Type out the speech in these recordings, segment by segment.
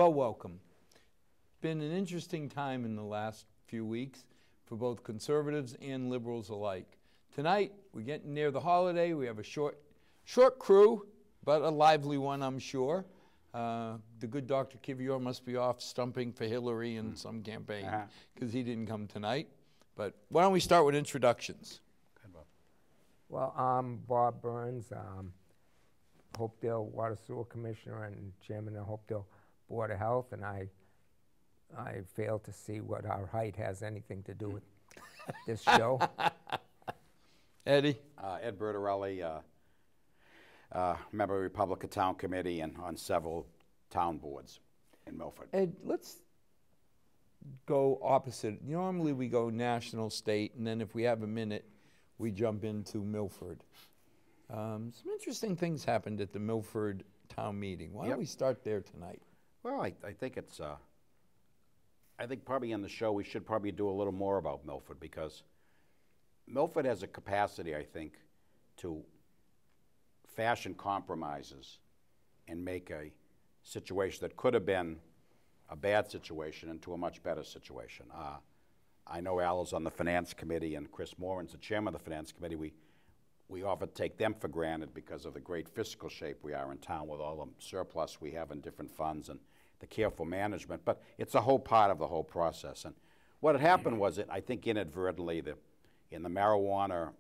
Well, welcome. Been an interesting time in the last few weeks for both conservatives and liberals alike. Tonight, we're getting near the holiday. We have a short crew, but a lively one, I'm sure. The good Dr. Kivior must be off stumping for Hillary in some campaign because he didn't come tonight. But why don't we start with introductions? Well, I'm Bob Burns, Hopedale Water Sewer Commissioner and Chairman of Hopedale Board of Health, and I fail to see what our height has anything to do with this show. Eddie? Ed Bertarelli, member of the Republican Town Committee and on several town boards in Milford. Ed, let's go opposite. Normally we go national, state, and then if we have a minute, we jump into Milford. Some interesting things happened at the Milford town meeting. Why don't we start there tonight? Well, I think it's, I think probably on the show we should probably do a little more about Milford, because Milford has a capacity, I think, to fashion compromises and make a situation that could have been a bad situation into a much better situation. I know Al is on the Finance Committee and Chris Moran's the chairman of the Finance Committee. We often take them for granted because of the great fiscal shape we are in town with all the surplus we have in different funds and the careful management, but it's a whole part of the whole process. And what had happened was, I think inadvertently, in the marijuana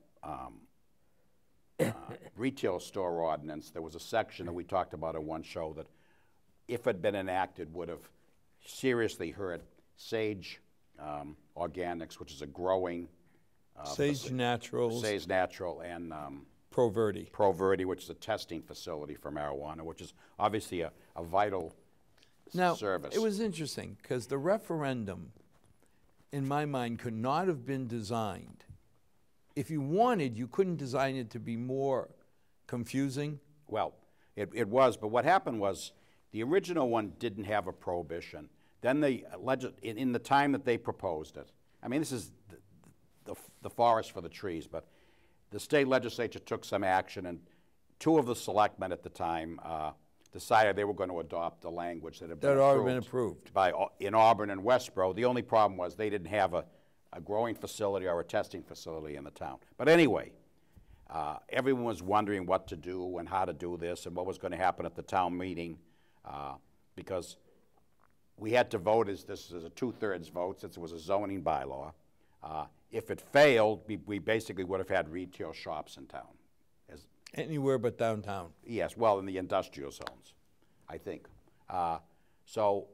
retail store ordinance, there was a section that we talked about in one show that, if it had been enacted, would have seriously hurt Sage Organics, which is a growing Sage Naturals. Sage Natural and Pro-Verde. Pro-Verde, which is a testing facility for marijuana, which is obviously a vital service. It was interesting because the referendum, in my mind, could not have been designed. If you wanted, you couldn't design it to be more confusing. Well, it was, but what happened was the original one didn't have a prohibition. Then in the time that they proposed it, I mean, this is the forest for the trees, but the state legislature took some action, and two of the selectmen at the time decided they were going to adopt the language that had already been approved in Auburn and Westboro. The only problem was they didn't have a growing facility or a testing facility in the town. But anyway, everyone was wondering what to do and how to do this and what was going to happen at the town meeting, because we had to vote this is a 2/3 vote since it was a zoning bylaw. If it failed, we basically would have had retail shops in town. Anywhere but downtown. Yes, well, in the industrial zones, I think. So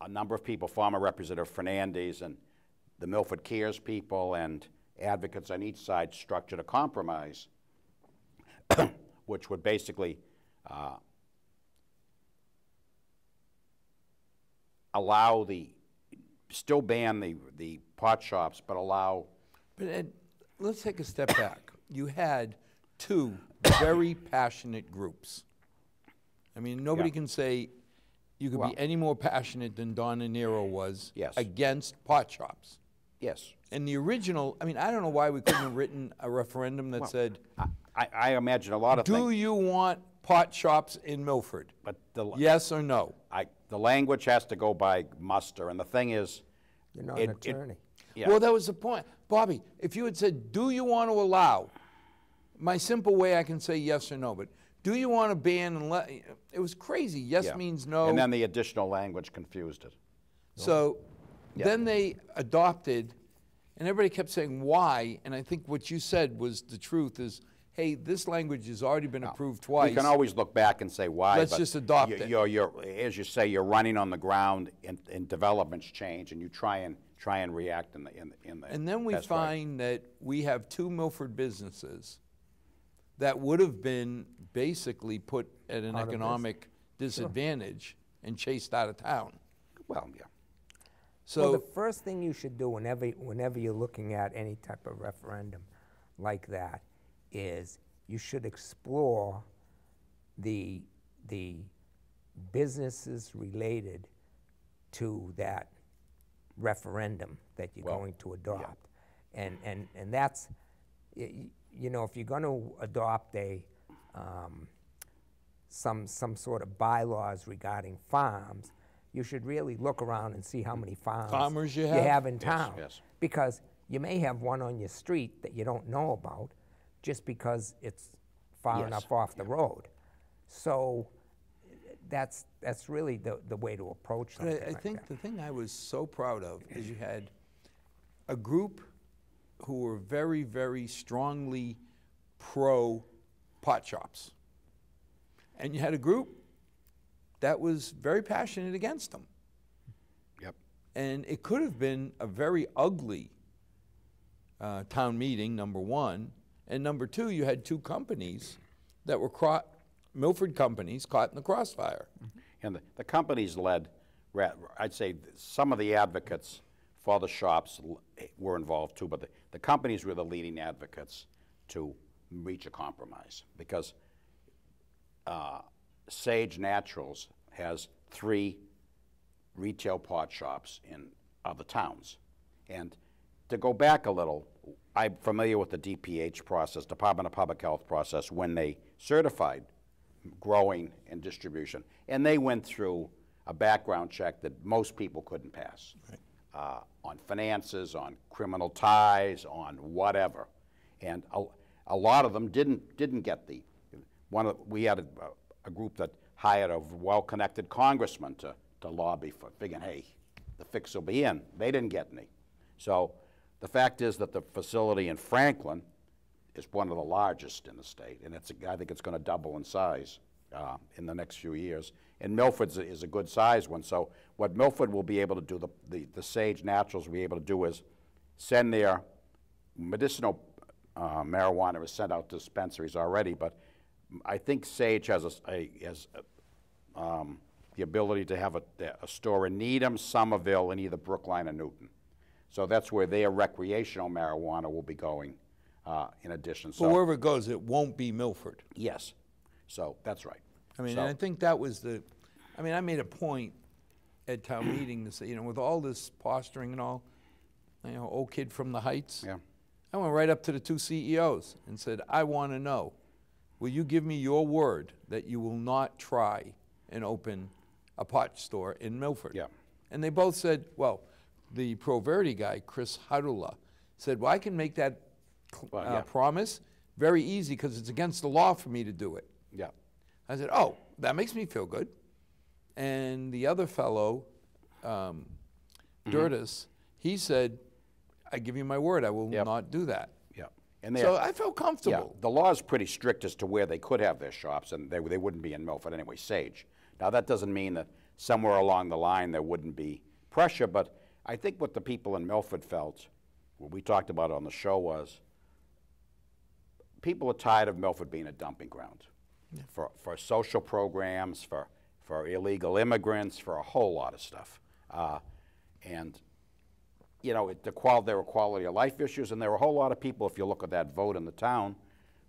a number of people, former Representative Fernandez and the Milford Cares people and advocates on each side, structured a compromise which would basically allow still ban the pot shops, but allow. But Ed, let's take a step back. You had two very passionate groups. I mean, nobody can say you could be any more passionate than Don and Nero was against pot shops. Yes. And the original, I mean, I don't know why we couldn't have written a referendum that said, I imagine a lot of things. Do you want pot shops in Milford? But yes or no? The language has to go by muster, and the thing is, you're not an attorney. Well, that was the point. Bobby, if you had said, do you want to allow, my simple way I can say yes or no, but do you want to ban and let, it was crazy. Yes means no. And then the additional language confused it. So then they adopted, and everybody kept saying why, and I think what you said was the truth is, hey, this language has already been approved twice. We can always look back and say why. Let's just adopt it. As you say, you're running on the ground, and developments change, and you try and react in the. And then we find that we have two Milford businesses that would have been basically put at an economic disadvantage and chased out of town. Well, yeah. So the first thing you should do whenever you're looking at any type of referendum like that is you should explore the businesses related to that referendum that you're going to adopt. And that's, you know, if you're going to adopt some sort of bylaws regarding farms, you should really look around and see how many Farmers you you have? have in Yes, town. yes. Because you may have one on your street that you don't know about just because it's far Yes. enough off the road. So that's really the way to approach something But I like think that. the thing I was so proud of is you had a group who were very, very strongly pro pot shops. And you had a group that was very passionate against them. Yep. And it could have been a very ugly town meeting, number one. And number two, you had two companies that were Milford companies caught in the crossfire. And the companies led, I'd say some of the advocates for the shops were involved too, but the companies were the leading advocates to reach a compromise, because Sage Naturals has 3 retail pot shops in other towns. And to go back a little, I'm familiar with the DPH process, Department of Public Health process, when they certified growing and distribution. And they went through a background check that most people couldn't pass. Right. On finances, on criminal ties, on whatever. And a lot of them didn't get the, we had a group that hired a well-connected congressman to lobby for, figuring, hey, the fix will be in. They didn't get any. So the fact is that the facility in Franklin is one of the largest in the state, and I think it's going to double in size in the next few years. And Milford is a good size one. So what Milford will be able to do, the Sage Naturals will be able to do, is send their medicinal marijuana is sent out to dispensaries already, but I think Sage has the ability to have a store in Needham, Somerville, and either Brookline or Newton. So that's where their recreational marijuana will be going in addition. So But wherever it goes, it won't be Milford. yes, so that's right. I mean, So- and I think that was I made a point at town meeting to say, with all this posturing and all, old kid from the Heights. Yeah. I went right up to the 2 CEOs and said, I want to know, will you give me your word that you will not try and open a pot store in Milford? Yeah. And they both said, well, the Pro Verde guy, Chris Hadula, said, well, I can make that Well, yeah. promise very easy because it's against the law for me to do it. Yeah. I said, oh, that makes me feel good. And the other fellow, Dirtus, he said, I give you my word, I will Yep. not do that. Yeah. And So I felt yeah, comfortable. the law is pretty strict as to where they could have their shops, and they wouldn't be in Milford anyway, Sage. Now, that doesn't mean that somewhere along the line there wouldn't be pressure, but I think what the people in Milford felt, what we talked about on the show, was people are tired of Milford being a dumping ground for social programs, for illegal immigrants, for a whole lot of stuff. And there were quality of life issues, and there were a whole lot of people, if you look at that vote in the town,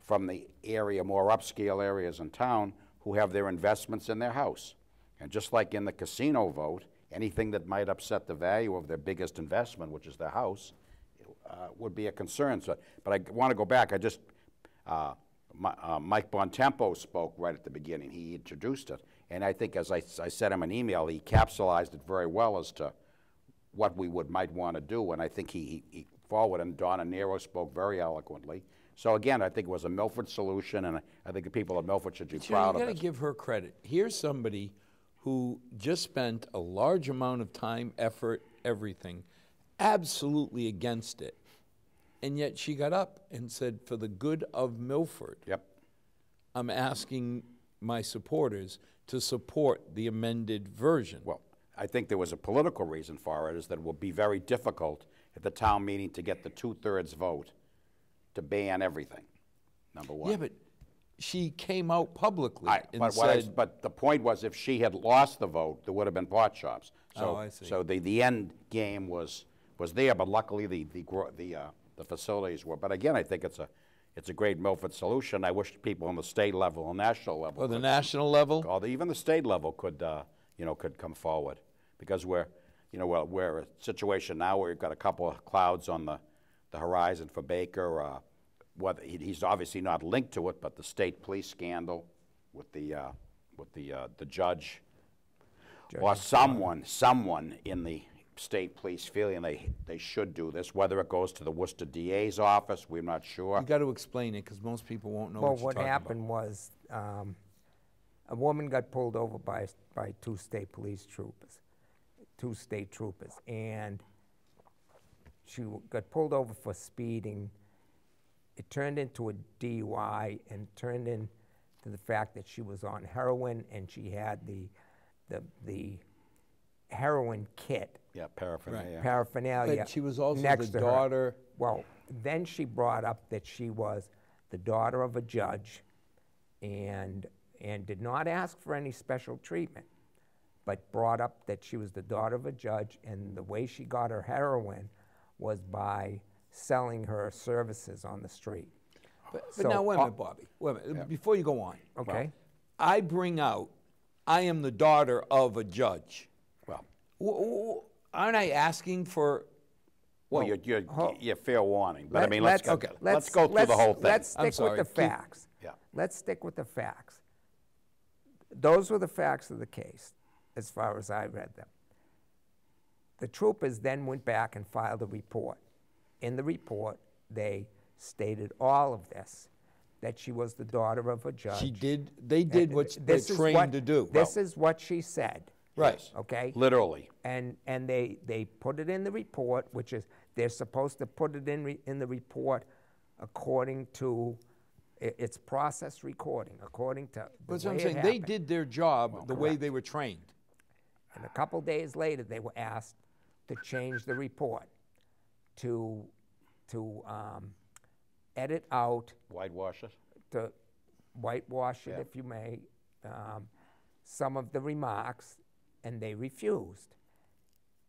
from the area, more upscale areas in town, who have their investments in their house. And just like in the casino vote, anything that might upset the value of their biggest investment, which is their house, would be a concern. So, but I want to go back. Mike Bontempo spoke right at the beginning. He introduced it. And I think, as I sent him an email, he capsulized it very well as to what we might want to do. And I think he forwarded, and Donna Nero spoke very eloquently. So again, I think it was a Milford solution, and I think the people of Milford should be proud You of got to it. give her credit. Here's somebody who just spent a large amount of time, effort, everything, absolutely against it. And yet she got up and said, for the good of Milford, Yep. I'm asking my supporters to support the amended version. Well, I think there was a political reason for it, is that it will be very difficult at the town meeting to get the 2/3 vote to ban everything, number one. Yeah, but she came out publicly and But said, but the point was, if she had lost the vote, there would have been pot shops. So, Oh, I see. So the end game was there, but luckily the facilities were. But again, I think it's a great Milford solution. I wish people on the state level and national level, oh, the national level? even the state level, could come forward, because we're a situation now where we've got a couple of clouds on the horizon for Baker. He's obviously not linked to it, but the state police scandal with the judge. or someone in the state police feeling they should do this, whether it goes to the Worcester DA's office, we're not sure. You got to explain it because most people won't know Well, what you're what talking happened was a woman got pulled over by two state troopers, and she got pulled over for speeding. It turned into a DUI and turned into the fact that she was on heroin and she had the heroin kit. Yeah, paraphernalia. Paraphernalia. But she was also next the to her. daughter. Well, then she brought up that she was the daughter of a judge and did not ask for any special treatment, but brought up that she was the daughter of a judge, and the way she got her heroin was by selling her services on the street. But So, now, wait a minute, Bobby. Wait a minute. Before you go on. Okay. I bring out, I am the daughter of a judge. Well, Aren't I asking for? well, you're fair warning, but I mean, let's let's go through the whole thing. Let's stick sorry, with the facts. Yeah. Let's stick with the facts. Those were the facts of the case, as far as I read them. The troopers then went back and filed a report. In the report, they stated all of this, that she was the daughter of a judge. She did. They did what they're This is trained what- to do. This is what she said. Right. Okay? Literally. And they put it in the report, which is they're supposed to put it in the report according to its process recording, according to the That's what I'm way it saying. They happened. did their job the way they were trained. And a couple days later, they were asked to change the report to edit out, Whitewash it. to whitewash it, if you may, some of the remarks, and they refused.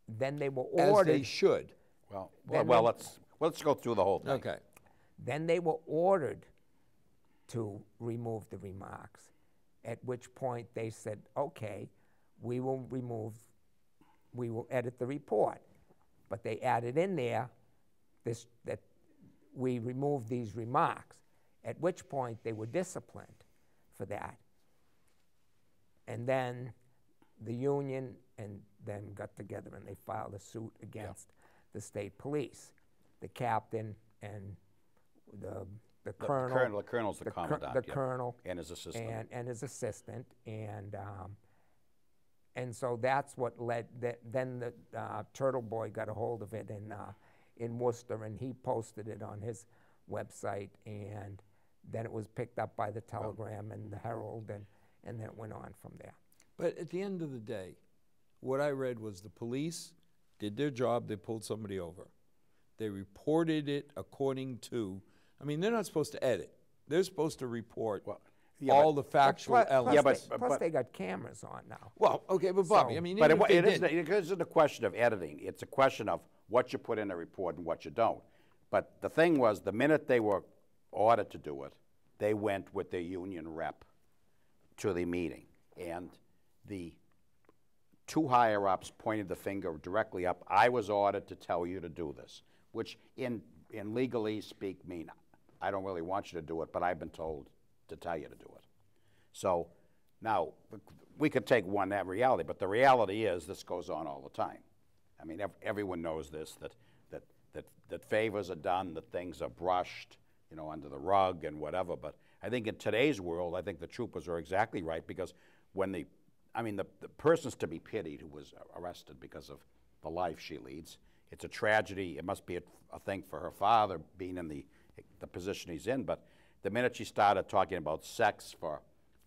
Then they were As ordered. they should. Well, Then well, they- let's go through the whole thing. Okay. Then they were ordered to remove the remarks, at which point they said, okay, we will edit the report. But they added in there that we removed these remarks, at which point they were disciplined for that. And then the union and them got together and they filed a suit against the state police. The captain and the colonel. The colonel's the commandant. The yeah. colonel. And his assistant. And his assistant. And so that's what led, then the Turtle Boy got a hold of it in Worcester, and he posted it on his website, and then it was picked up by the Telegram and the Herald, and then it went on from there. But at the end of the day, what I read was the police did their job. They pulled somebody over. They reported it according to, I mean, they're not supposed to edit. They're supposed to report all the factual elements. Plus they got cameras on now. Well, okay, but Bobby, I mean, But even if they it isn't a question of editing. It's a question of what you put in a report and what you don't. But the thing was, the minute they were ordered to do it, they went with their union rep to the meeting. And the two higher-ups pointed the finger directly up. I was ordered to tell you to do this, which in legalese speak mean, I don't really want you to do it, but I've been told to tell you to do it. So now, we could take that reality, but the reality is this goes on all the time. I mean, everyone knows this, that favors are done, that things are brushed, you know, under the rug and whatever. But I think in today's world, I think the troopers are exactly right, because when the person's to be pitied who was arrested because of the life she leads. It's a tragedy. It must be a thing for her father being in the position he's in. But the minute she started talking about sex for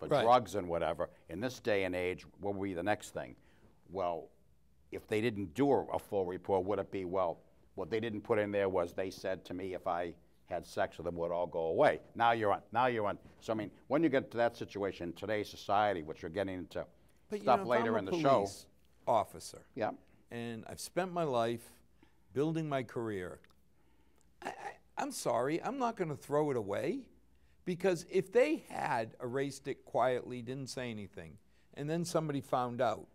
drugs and whatever, in this day and age, what would be the next thing? Well, if they didn't do a full report, would it be, well, what they didn't put in there was they said to me if I had sex with them, it would all go away. Now you're on. So, I mean, when you get to that situation in today's society, which you're getting into stuff later in the show. Police officer. Yeah. And I've spent my life building my career. I'm sorry, I'm not going to throw it away, because if they had erased it quietly, didn't say anything, and then somebody found out,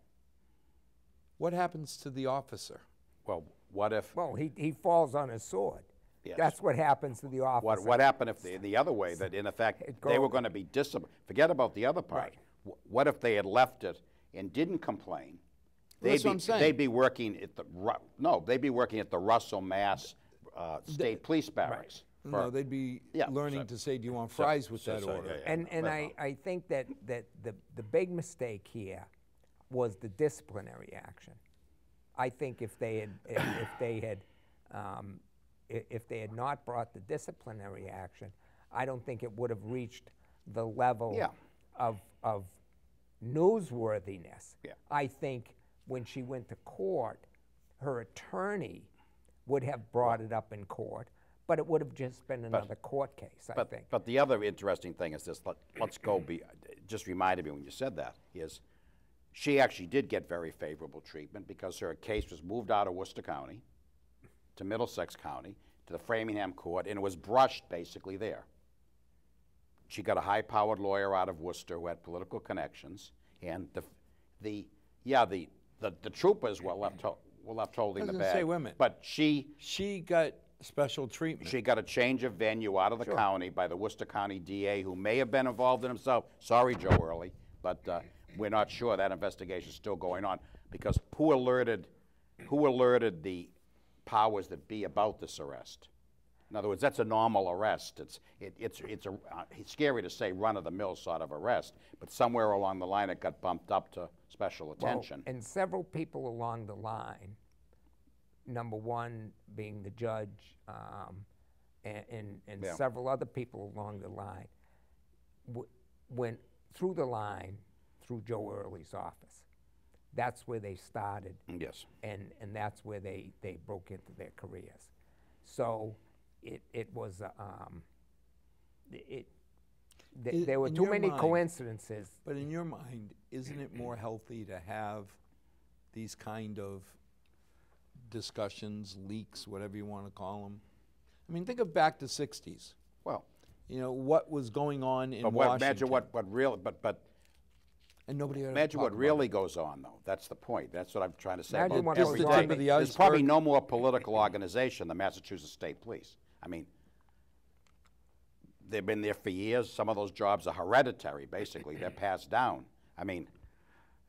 what happens to the officer? Well, what if? Well, he falls on his sword. Yes. That's what happens to the officer. What happened if the other way, that in effect they were going to be disciplined? Forget about the other part. Right. What if they had left it and didn't complain, That's what I'm saying. They'd be working at the they'd be working at the Russell, Mass. State Police Barracks. No, they'd be learning to say, do you want fries with that order? And I think that the big mistake here was the disciplinary action. I think if they had not brought the disciplinary action, I don't think it would have reached the level of newsworthiness. Yeah. I think when she went to court, her attorney would have brought it up in court, but it would have just been another court case, I think. But the other interesting thing is this, let's go, just reminded me when you said that, is she actually did get very favorable treatment because her case was moved out of Worcester County to Middlesex County, to the Framingham Court, and it was brushed basically there. She got a high-powered lawyer out of Worcester who had political connections, and the troopers were left holding the bag. Say, wait a minute. But she got special treatment. She got a change of venue out of the county by the Worcester County DA, who may have been involved in himself. Sorry, Joe Early, but we're not sure. That investigation is still going on because who alerted the powers that be about this arrest? In other words, that's a normal arrest. It's scary to say run-of-the-mill sort of arrest, but somewhere along the line it got bumped up to special attention. Well, and several people along the line, number one being the judge, and several other people along the line, went through the line through Joe Early's office. That's where they started. Yes. And that's where they broke into their careers. So it was, there were too many coincidences. But in your mind, isn't it more healthy to have these kind of discussions, leaks, whatever you want to call them? I mean, think of back to 60s. Well, you know, what was going on in Washington. Imagine what really, and nobody imagine what really goes on, though. That's the point. That's what I'm trying to say. Imagine what goes every on. day. Tip of the There's iceberg. probably no more political organization than Massachusetts State Police. I mean, they've been there for years. Some of those jobs are hereditary, basically. They're passed down. I mean,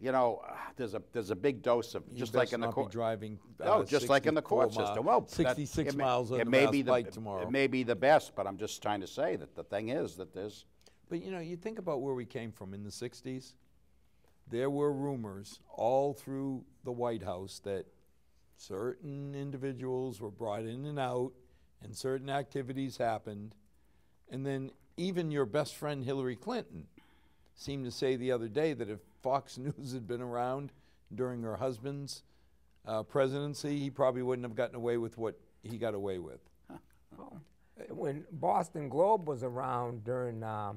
you know, there's a big dose of, just like in the court. Driving, just like in the court system. Well, 66 miles on the flight tomorrow. It may be the best, but I'm just trying to say that the thing is that there's. But you know, you think about where we came from in the 60s. There were rumors all through the White House that certain individuals were brought in and out and certain activities happened. And then even your best friend Hillary Clinton seemed to say the other day that if Fox News had been around during her husband's presidency, he probably wouldn't have gotten away with what he got away with. Huh. Oh. When Boston Globe was around during the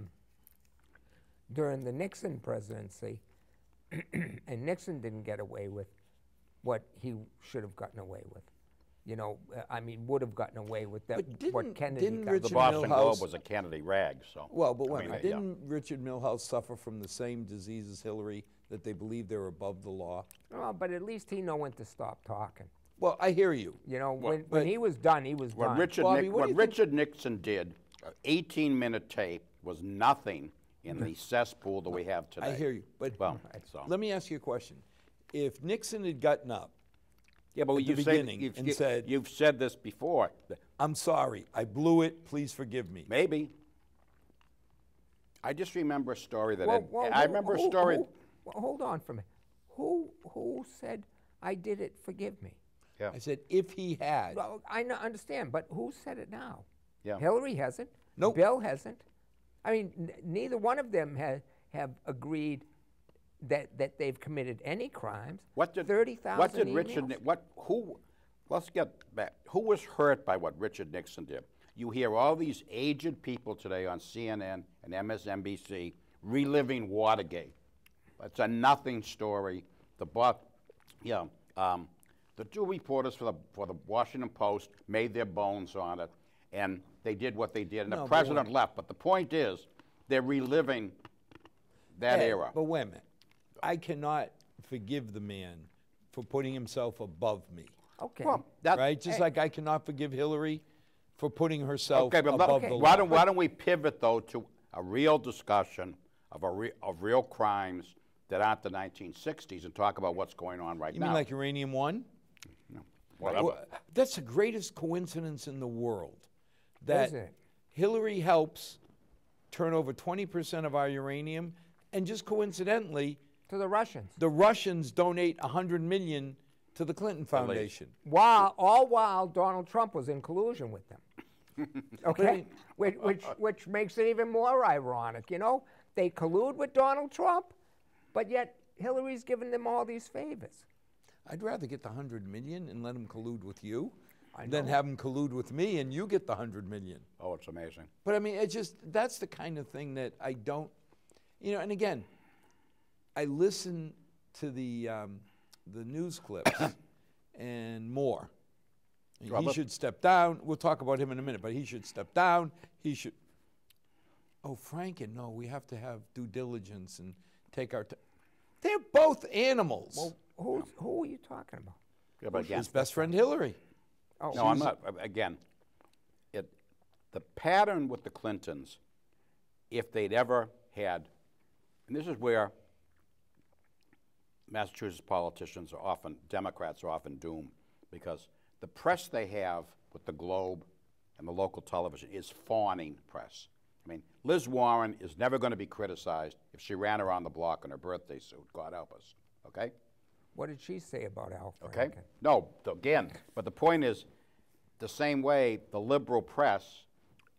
Nixon presidency, and Nixon didn't get away with what he should have gotten away with. You know, I mean, would have gotten away with that. What Kennedy got. Richard The Boston Milhouse, Globe was a Kennedy rag, so. Well, but wait, didn't Richard Milhouse suffer from the same disease as Hillary, that they believed they were above the law? Oh, but at least he know when to stop talking. Well, I hear you. You know, when he was done, he was done. What Richard Nixon did, an 18-minute tape, was nothing in the cesspool that we have today. I hear you, but let me ask you a question. If Nixon had gotten up at the beginning and said, you've said this before. I'm sorry, I blew it, please forgive me. Maybe. I just remember a story that I remember a story. Hold on for a minute. Who said, I did it, forgive me? Yeah. I said, if he had. Well, I understand, but who said it now? Yeah. Hillary hasn't. Nope. Bill hasn't. I mean, neither one of them have agreed that they've committed any crimes. 30,000 What did emails? Richard? Let's get back. Who was hurt by what Richard Nixon did? You hear all these aged people today on CNN and MSNBC reliving Watergate. It's a nothing story. The two reporters for the Washington Post made their bones on it, and they did what they did, and the president left. But the point is, they're reliving that era. But wait a minute. I cannot forgive the man for putting himself above me. Okay. Well, right? Just like I cannot forgive Hillary for putting herself above the law. Why don't we pivot, though, to a real discussion of real crimes that aren't the 1960s and talk about what's going on right You now. mean like Uranium One? No, whatever. Well, that's the greatest coincidence in the world. That Isn't it? Hillary helps turn over 20% of our uranium, and just coincidentally, To the Russians. the Russians donate $100 million to the Clinton Foundation. All while Donald Trump was in collusion with them. Okay? which makes it even more ironic, you know? They collude with Donald Trump, but yet Hillary's giving them all these favors. I'd rather get the $100 million and let them collude with you I than know. have them collude with me and you get the $100 million. Oh, it's amazing. But I mean, it's just, that's the kind of thing that I don't, you know, and again, I listen to the news clips and more. And he should step down. We'll talk about him in a minute, but he should step down. He should, oh, Franken, no, we have to have due diligence and take our time. They're both animals. Well, who are you talking about? Yeah, but again, His best friend Hillary. Oh, no, I'm not. Again, the pattern with the Clintons, if they'd ever had, and this is where Massachusetts politicians are often, Democrats are often doomed, because the press they have with the Globe and the local television is fawning press. I mean, Liz Warren is never going to be criticized if she ran around the block in her birthday suit, God help us, okay? What did she say about Al Franken? Okay? No, again, but the point is, the same way the liberal press,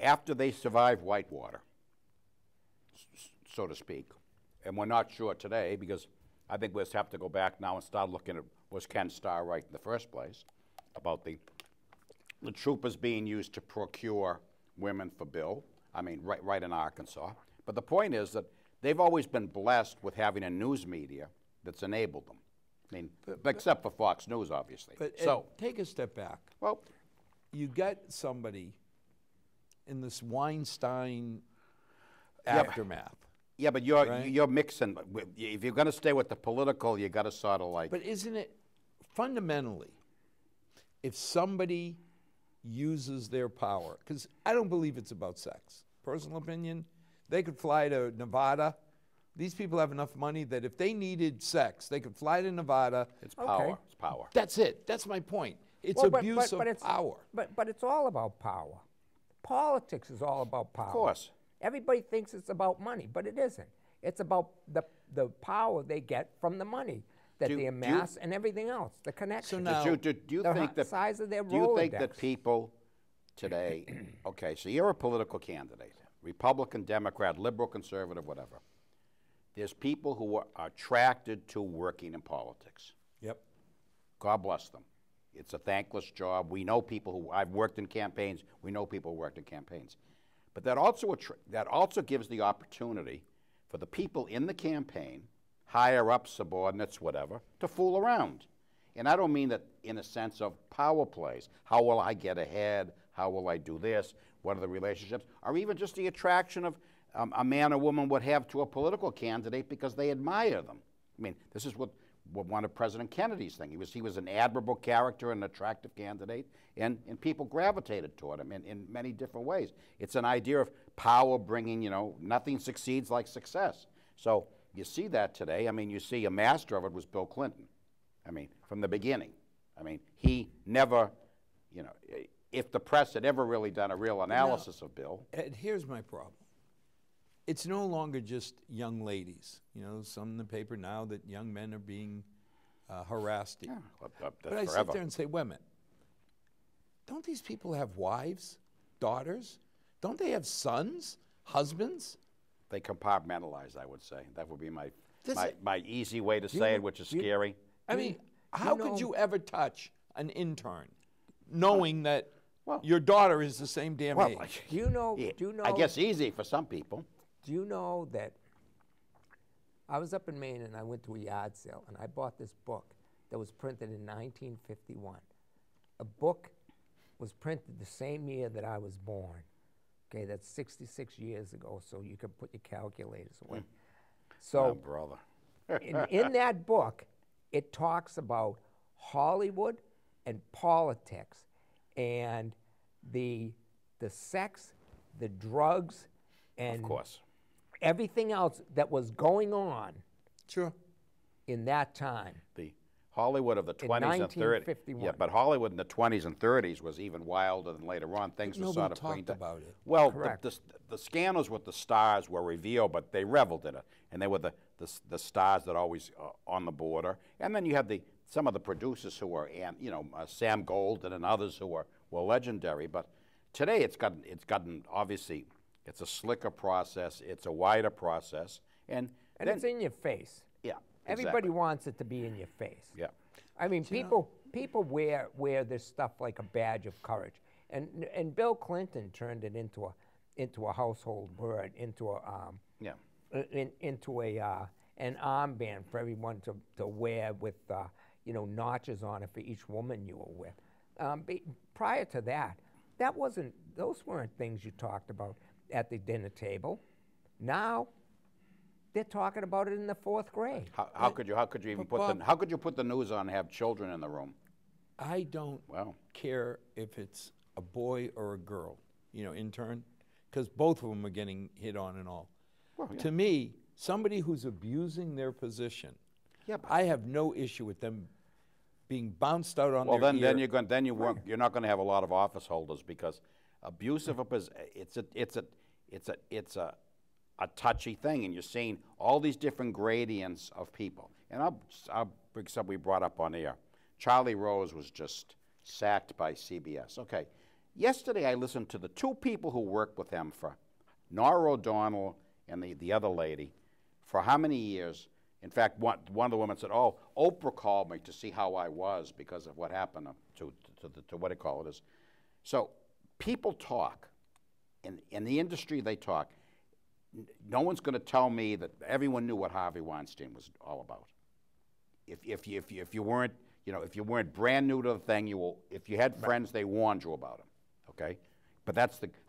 after they survive Whitewater, so to speak, and we're not sure today because I think we'll have to go back now and start looking at, was Ken Starr right in the first place, about the troopers being used to procure women for Bill, I mean, right in Arkansas. But the point is that they've always been blessed with having a news media that's enabled them. I mean, except for Fox News, obviously. But So, Ed, take a step back. well, You got somebody in this Weinstein Yeah, but- aftermath. yeah, but you're Right. you're mixing. If you're going to stay with the political, you got to sort of like. But isn't it fundamentally, if somebody uses their power, because I don't believe it's about sex. Personal opinion, they could fly to Nevada. These people have enough money that if they needed sex, they could fly to Nevada. It's power. Okay. It's power. That's it. That's my point. It's Well, abuse of it's, power. But it's all about power. Politics is all about power. Of course. Everybody thinks it's about money, but it isn't. It's about the power they get from the money that Do- they do you- amass and everything else, the connection. now- Do you the think that size of their do you think that Rolodex. people today? Okay, so you're a political candidate, Republican, Democrat, liberal, conservative, whatever. There's people who are attracted to working in politics. Yep. God bless them. It's a thankless job. We know people who, I've worked in campaigns, we know people who worked in campaigns. But that also gives the opportunity for the people in the campaign, higher up, subordinates, whatever, to fool around. And I don't mean that in a sense of power plays. How will I get ahead? How will I do this? What are the relationships? Or even just the attraction of a man or woman would have to a political candidate because they admire them. I mean, this is what one of President Kennedy's thing. He was an admirable character, an attractive candidate, and people gravitated toward him in many different ways. It's an idea of power bringing, nothing succeeds like success. So you see that today. I mean, you see a master of it was Bill Clinton. I mean, from the beginning. I mean, he never, if the press had ever really done a real analysis of Bill. Ed, here's my problem. It's no longer just young ladies. Some in the paper now that young men are being harassed. Yeah, But I that's sit forever. there and say, wait a minute. Don't these people have wives, daughters? Don't they have sons, husbands? They compartmentalize, I would say. That would be my Does my easy way to say it, which is scary. I mean, how know- could you ever touch an intern knowing that well- your daughter is the same damn Well, age? Do you know? yeah, Do you know? I guess easy for some people. Do you know that I was up in Maine and I went to a yard sale and I bought this book that was printed in 1951. A book was printed the same year that I was born. Okay, that's 66 years ago, so you can put your calculators away. Oh, So brother. in that book, it talks about Hollywood and politics and the sex, the drugs, and Of course. everything else that was going on Sure. in that time. The Hollywood of the In 20s and 30s. 1951. Yeah, but Hollywood in the 20s and 30s was even wilder than later on. Things were Nobody sort of talked cleaned up. about it. Well, Correct. the scandals with the stars were revealed, but they reveled in it, and they were the stars that always on the border. And then you had some of the producers who were, Sam Golden and others who were legendary. But today it's gotten obviously it's a slicker process, it's a wider process, and then, it's in your face. yeah, Everybody exactly. wants it to be in your face. Yeah. I mean, people wear this stuff like a badge of courage, and Bill Clinton turned it into a household word, into a into an armband for everyone to wear with notches on it for each woman you were with. Prior to that, those weren't things you talked about at the dinner table. Now, they're talking about it in the 4th grade. How could you even how could you put the news on and have children in the room? I don't care if it's a boy or a girl, intern, because both of them are getting hit on and all. Well, yeah. To me, somebody who's abusing their position, but I have no issue with them being bounced out on well, their then ear. you're not going to have a lot of office holders because abuse of a it's a touchy thing, and you're seeing all these different gradients of people. And I'll bring something we brought up on air. Charlie Rose was just sacked by CBS. Okay, yesterday I listened to the 2 people who worked with him for Nora O'Donnell and the other lady for how many years. In fact, one of the women said, "Oh, Oprah called me to see how I was because of what happened to what do you call it is." So people talk, in the industry they talk. No one's going to tell me that everyone knew what Harvey Weinstein was all about. If you weren't if you weren't brand new to the thing, if you had friends, they warned you about him. Okay, but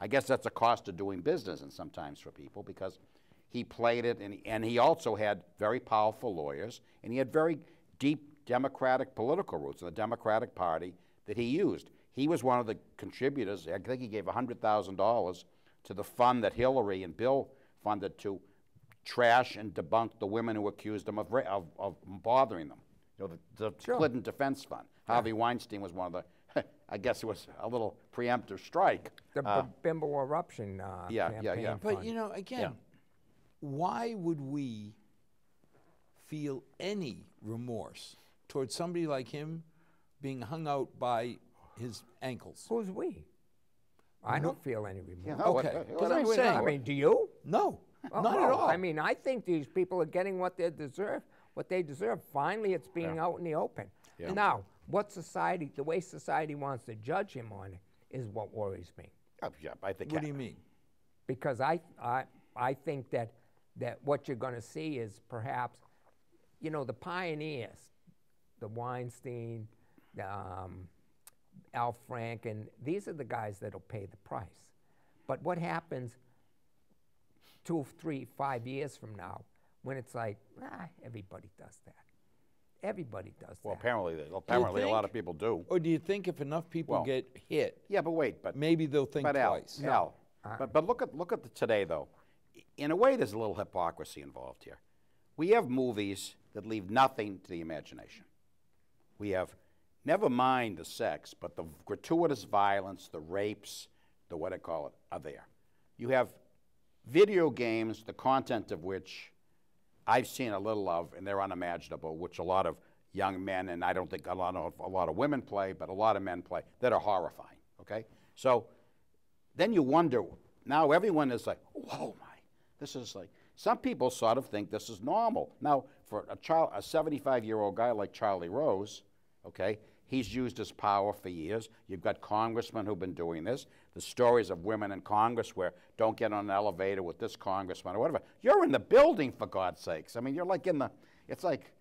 I guess that's a cost of doing business, and sometimes for people because he played it, and he also had very powerful lawyers, and he had very deep Democratic political roots in the Democratic Party that he used. He was one of the contributors. I think he gave $100,000 to the fund that Hillary and Bill funded to trash and debunk the women who accused him of bothering them. The Clinton Defense Fund. Yeah. Harvey Weinstein was one of the, I guess it was a little preemptive strike. The Bimbo Eruption campaign. But, again, why would we feel any remorse towards somebody like him being hung out by his ankles? Who's we? I don't feel any remorse. Yeah, okay, because I'm saying. I mean, do you? No, not at all. I mean, I think these people are getting what they deserve. Finally, it's being out in the open. Yeah. Now, the way society wants to judge him on it is what worries me. Yeah, I think. What do you mean? Because I think that what you're going to see is perhaps, the pioneers, the Weinstein, Al Franken, these are the guys that'll pay the price. But what happens 2, 3, 5 years from now when it's like, everybody does that. Everybody does that. Well, apparently a lot of people do. Or do you think if enough people get hit, yeah, but wait, maybe they'll think twice? Al, but look at today though. In a way, there's a little hypocrisy involved here. We have movies that leave nothing to the imagination. We have, never mind the sex, but the gratuitous violence, the rapes, the what I call it, are there. You have video games, the content of which I've seen a little of, and they're unimaginable, which a lot of young men, and I don't think a lot of women play, but a lot of men play, that are horrifying, okay? So then you wonder, now everyone is like, whoa, this is like, some people sort of think this is normal. Now, for a 75-year-old guy like Charlie Rose, okay, he's used his power for years. You've got congressmen who've been doing this. The stories of women in Congress where don't get on an elevator with this congressman or whatever. You're in the building, for God's sakes. I mean, you're like it's like,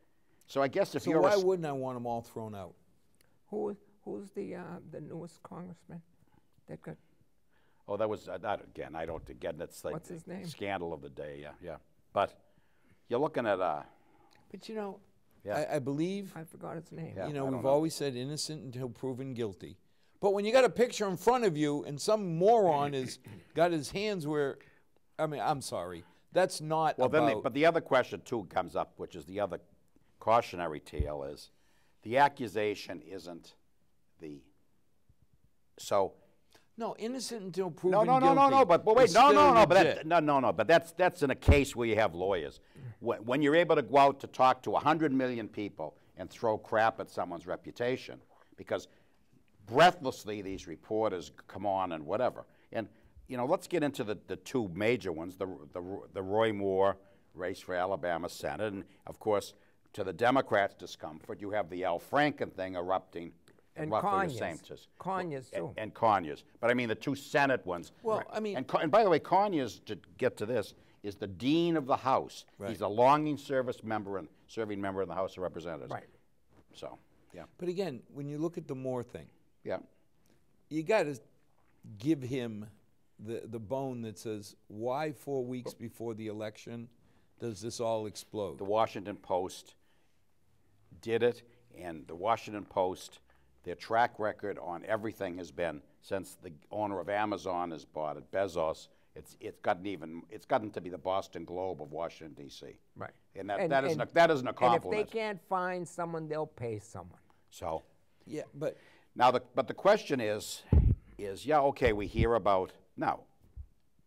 so I guess if you're... So why wouldn't I want them all thrown out? Who's the newest congressman that got... Oh, that was, again, I don't, again, that's like... What's his name? Scandal of the day, yeah. But you're looking at... But I believe... I forgot his name. Yeah, we've always said innocent until proven guilty. But when you got a picture in front of you and some moron has got his hands where... I mean, I'm sorry. That's not Well, about... but the other question, too, comes up, which is the other cautionary tale, is the accusation isn't the... So... No, innocent until proven No, guilty. but wait, is still legit. but that's in a case where you have lawyers. When you're able to go out to talk to 100 million people and throw crap at someone's reputation, because breathlessly these reporters come on and whatever. And, you know, let's get into the two major ones, the Roy Moore race for Alabama Senate, and, of course, to the Democrats' discomfort, you have the Al Franken thing erupting. And roughly Conyers. the same. Conyers, too. And Conyers. But I mean the two Senate ones. Well, I mean... And by the way, Conyers, to get to this, is the Dean of the House. Right. He's a longing serving member in the House of Representatives. Right. So, yeah. But again, when you look at the Moore thing, Yeah. you got to give him the bone that says, why 4 weeks before the election does this all explode? The Washington Post did it, and the Washington Post, their track record on everything has been, since the owner of Amazon has bought it, Bezos, it's gotten to be the Boston Globe of Washington, D.C. Right. And that isn't a compliment. And if they can't find someone, they'll pay someone. So, Yeah, but now but the question is, yeah, okay, we hear about, now,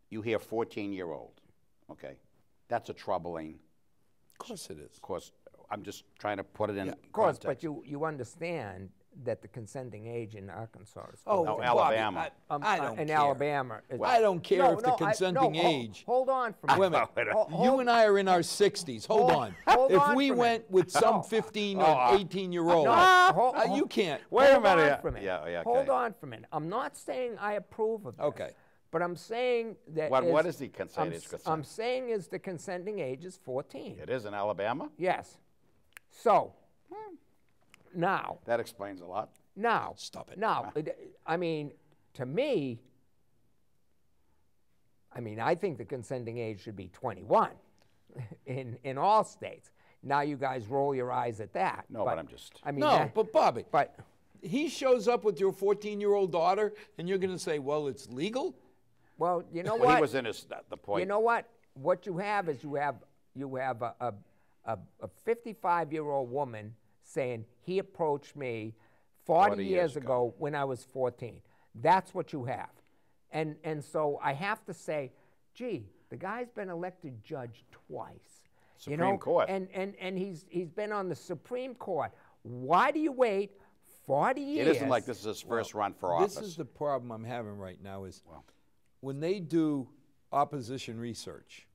you hear 14-year-old, okay, that's a troubling, of course it is. of course, I'm just trying to put it in Of course, context. but you understand that the consenting age in Arkansas is Oh, No, Bobby, Alabama. I don't in care. Alabama. I don't care No, if the no, consenting age... Hold on for a Wait a minute. minute. Hold- You and I are in our 60s. Hold on. hold If on we for a went minute. with some No. 15 or 18-year-old, No, you can't. Wait a hold on minute. for a minute. Yeah, Hold okay. on for a minute. I'm not saying I approve of this. Okay. But I'm saying that What is the consenting age? I'm saying is the consenting age is 14. It is in Alabama? Yes. So, now, That explains a lot. Stop it. Now, I mean, to me, I think the consenting age should be 21 in all states. Now you guys roll your eyes at that. No, but I'm just... I mean, No, but Bobby, but he shows up with your 14-year-old daughter, and you're going to say, well, it's legal? well, you know Well, what? he was in the point. You know what? What you have is you have a 55-year-old woman saying he approached me 40 years ago when I was 14. That's what you have. And so I have to say, gee, the guy's been elected judge twice. Supreme Court. And he's been on the Supreme Court. Why do you wait 40 years? It isn't like this is his first run for office. This is the problem I'm having right now is when they do opposition research,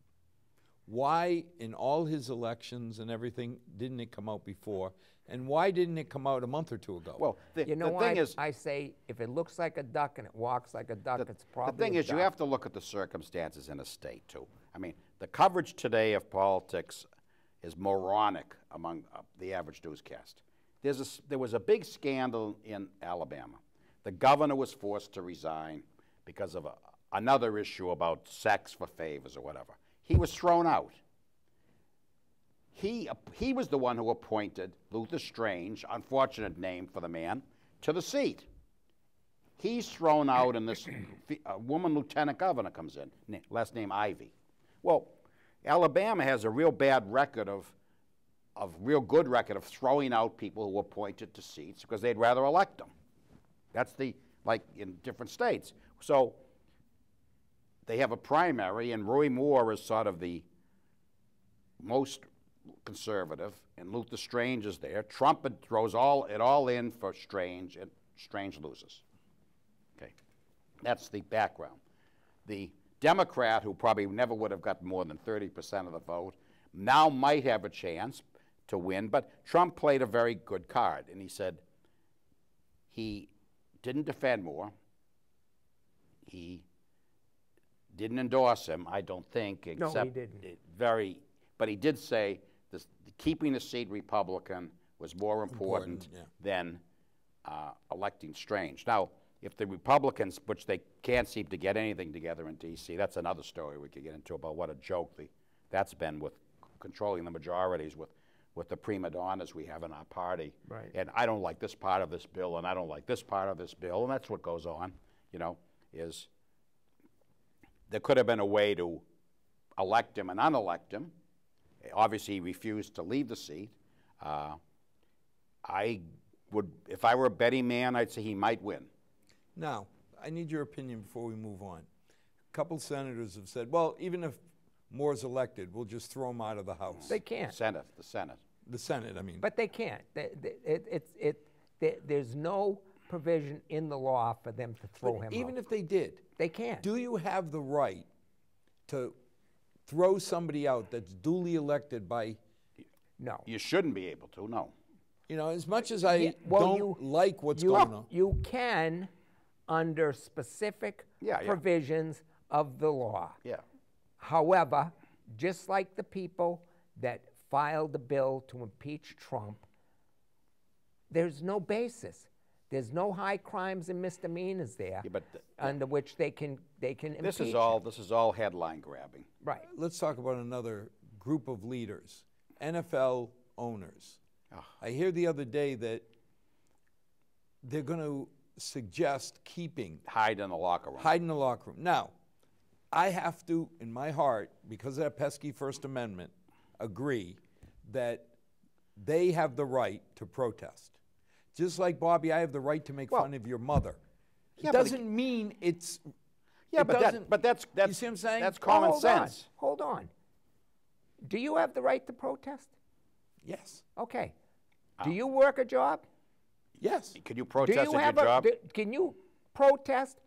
why in all his elections and everything didn't it come out before? And why didn't it come out a month or two ago? Well, You know the why thing is, I say if it looks like a duck and it walks like a duck, it's probably the thing a is, you duck. have to look at the circumstances in a state, too. I mean, the coverage today of politics is moronic among the average newscast. There was a big scandal in Alabama. The governor was forced to resign because of another issue about sex for favors or whatever. He was thrown out. He was the one who appointed Luther Strange, unfortunate name for the man, to the seat. He's thrown out, and this woman lieutenant governor comes in, last name Ivy. Well, Alabama has a real bad record real good record of throwing out people who were appointed to seats because they'd rather elect them. That's like in different states. So they have a primary, and Roy Moore is sort of the most conservative, and Luther Strange is there. Trump throws it all in for Strange, and Strange loses. Okay, that's the background. The Democrat, who probably never would have got more than 30% of the vote, now might have a chance to win, but Trump played a very good card, and he said he didn't defend Moore. He didn't endorse him, I don't think, except No, he didn't. but he did say keeping the seat Republican was more important than electing Strange. Now, if the Republicans, which they can't seem to get anything together in D.C., that's another story we could get into about what a joke that's been with controlling the majorities with the prima donnas we have in our party. Right. And I don't like this part of this bill, and I don't like this part of this bill, and that's what goes on, is there could have been a way to elect him and unelect him. Obviously, he refused to leave the seat. I would, if I were a betting man, I'd say he might win. Now, I need your opinion before we move on. A couple senators have said, well, even if Moore's elected, we'll just throw him out of the House. They can't. The Senate. The Senate, I mean. But they can't. There's no provision in the law for them to throw him out. Even if they did, they can't. Do you have the right to throw somebody out that's duly elected by? No. You shouldn't be able to, no. You know, as much as I don't like what's going on. You can under specific provisions of the law. Yeah. However, just like the people that filed the bill to impeach Trump, there's no basis. There's no high crimes and misdemeanors there under which they can impeach. This is all headline grabbing. Right. Let's talk about another group of leaders, NFL owners. Oh. I hear the other day that they're going to suggest keeping hide in the locker room. Hide in the locker room. Now, I have to, in my heart, because of that pesky First Amendment, agree that they have the right to protest. Just like, Bobby, I have the right to make fun of your mother. It doesn't mean it's... Yeah, but that's you see what I'm saying? That's common sense. Hold on. Do you have the right to protest? Yes. Okay. Do you work a job? Yes. Can you protest at your job? Can you protest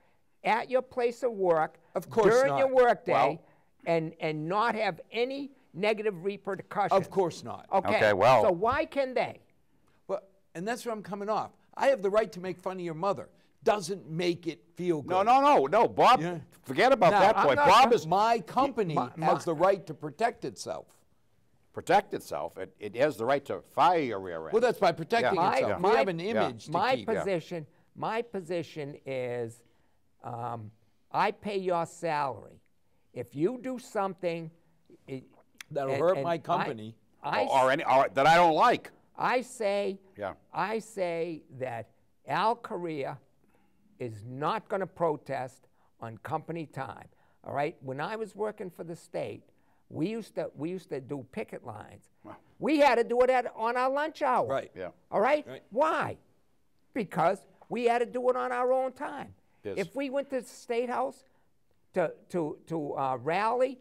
at your place of work during your work day and not have any negative repercussions? Of course not. Okay, well. So why can they? Well, and that's where I'm coming off. I have the right to make fun of your mother. Doesn't make it feel good. No, Bob, forget about that point. Bob is... My company has the right to protect itself. Protect itself. It has the right to fire your rear end. Well, that's by protecting itself. We have an image to keep. My position is I pay your salary. If you do something... that'll hurt my company. Or that I don't like. I say that Al Correa is not going to protest on company time. All right? When I was working for the state, we used to do picket lines. Wow. We had to do it on our lunch hour. Right. Yeah. All right? Why? Because we had to do it on our own time. Yes. If we went to the State House to rally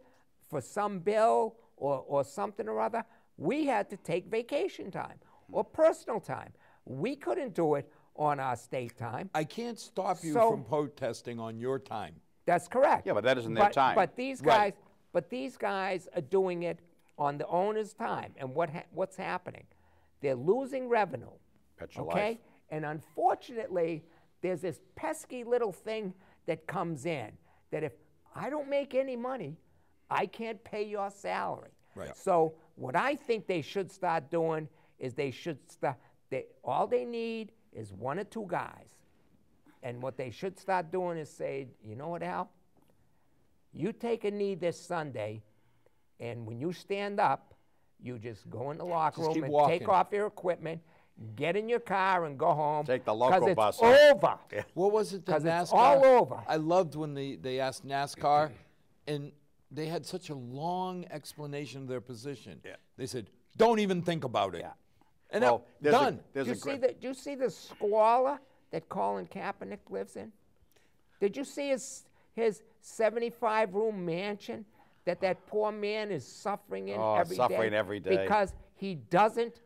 for some bill or something or other, we had to take vacation time or personal time. We couldn't do it on our state time. I can't stop you from protesting on your time. That's correct. Yeah, but that isn't their time. But these guys, are doing it on the owner's time. And what's happening? They're losing revenue. Bet your life. And unfortunately, there's this pesky little thing that comes in that if I don't make any money, I can't pay your salary. Right. So what I think they should start doing is all they need is one or two guys. And what they should start doing is say, you know what, Al? You take a knee this Sunday, and when you stand up, you just go in the locker room and take off your equipment, get in your car and go home. Take the local bus. Because it's over. Yeah. What was it that NASCAR? It's all over. I loved when they asked NASCAR, and they had such a long explanation of their position. Yeah. They said, don't even think about it. Yeah. And done. Do you see the squalor that Colin Kaepernick lives in? Did you see his 75-room mansion that poor man is suffering in every day? Suffering every day. Because he doesn't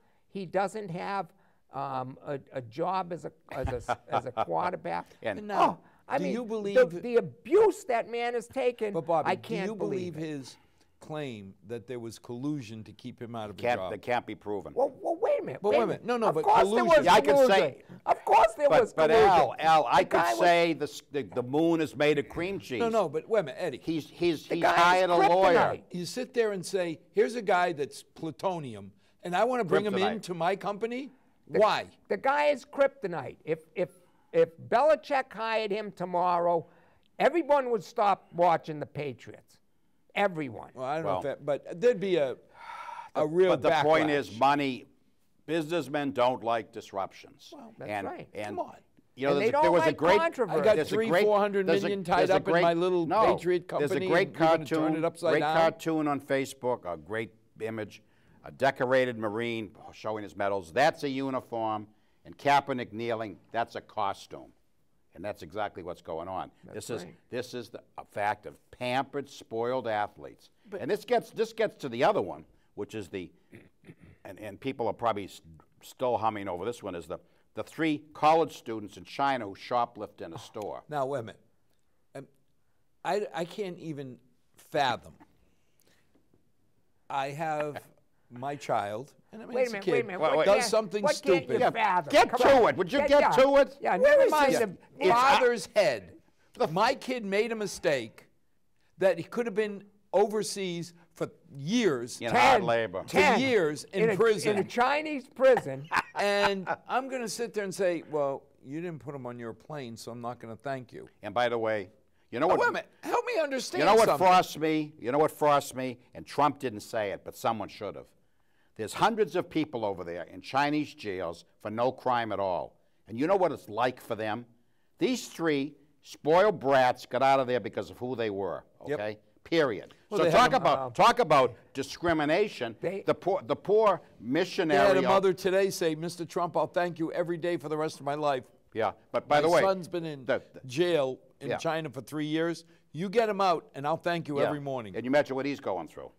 have a job as a quarterback. You believe the abuse that man has taken? But Bobby, I can't do you believe his claim that there was collusion to keep him out of the job? That can't be proven. Well, wait a minute. Wait a minute. No, of but course collusion. There was I could say. Of course there was But collusion. Al, I could say the moon is made of cream cheese. No, but wait a minute, Eddie. He's hired a lawyer. You sit there and say, here's a guy that's plutonium, and I want to bring him into my company? Why? The guy is kryptonite. If Belichick hired him tomorrow, everyone would stop watching the Patriots. Everyone. Well, I don't know if that, but there'd be a real But the point backlash. is money. Businessmen don't like disruptions. Well, that's right. And come on. You know, and they there don't was a like great. controversy. I got There's a 400 there's a- million tied there's a up in great- my little no, Patriot company. There's a great and we're gonna cartoon. turn it upside great down. cartoon on Facebook. A great image. A decorated Marine showing his medals. That's a uniform. And Kaepernick kneeling. That's a costume. And that's exactly what's going on. That's this right. is a fact of pampered, spoiled athletes. And this gets to the other one, which is the, and people are probably still humming over this one, is the 3 college students in China who shoplift in a store. Now, wait a minute. I can't even fathom. I have my child, and I mean, Wait a it's minute, kid, wait a minute. Wait, What does can't- something what can't stupid. you fathom? Get Come to on. it. Would you get to it? Yeah, Where never is mind this the father's head? My kid made a mistake that he could have been overseas for years, In hard labor. 10 years in prison. In a Chinese prison. And I'm going to sit there and say, well, you didn't put him on your plane, so I'm not going to thank you. And by the way, you know Oh, what? wait a minute. Help me understand You know what something. frosts me? You know what frosts me? And Trump didn't say it, but someone should have. There's hundreds of people over there in Chinese jails for no crime at all. And you know what it's like for them? These 3 spoiled brats got out of there because of who they were, Yep. okay? Period. Well, So they had talk about discrimination. The poor They missionary. had a mother today say, Mr. Trump, I'll thank you every day for the rest of my life. Yeah, but by the My way, son's been in jail in Yeah. China for 3 years. You get him out, and I'll thank you yeah. every morning. And you imagine what he's going through